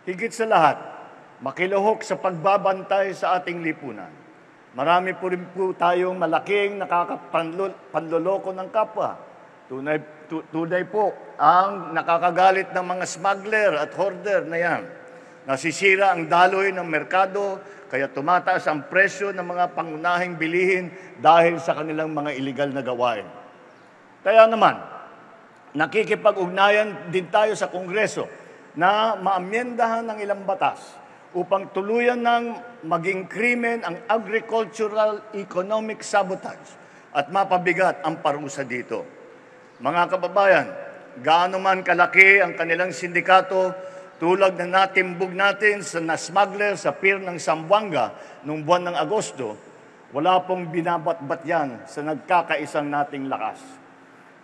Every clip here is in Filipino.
Higit sa lahat, makiluhok sa pagbabantay sa ating lipunan. Marami po rin po tayong malaking nakakapanloloko ng kapwa. Tunay po ang nakakagalit ng mga smuggler at hoarder na yan. Nasisira ang daloy ng merkado, kaya tumataas ang presyo ng mga pangunahing bilihin dahil sa kanilang mga iligal na gawain. Kaya naman, nakikipag-ugnayan din tayo sa Kongreso na maamyendahan ng ilang batas upang tuluyan ng maging krimen ang agricultural economic sabotage at mapabigat ang parusa dito. Mga kababayan, gaano man kalaki ang kanilang sindikato, tulad na natimbog natin sa na-smuggler sa pier ng Zamboanga noong buwan ng Agosto, wala pong binabatbat yan sa nagkakaisang nating lakas.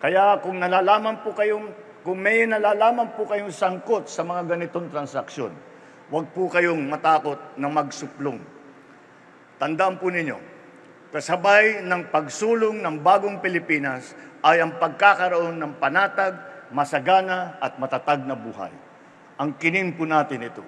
Kaya kung may nalalaman po kayong sangkot sa mga ganitong transaksyon, huwag po kayong matakot na magsuplong. Tandaan po ninyo, kasabay ng pagsulong ng bagong Pilipinas ay ang pagkakaroon ng panatag, masagana at matatag na buhay. Angkinin po natin ito.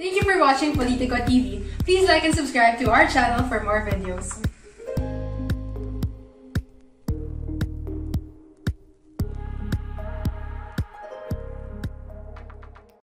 Thank you for watching Politico TV. Please like and subscribe to our channel for more videos.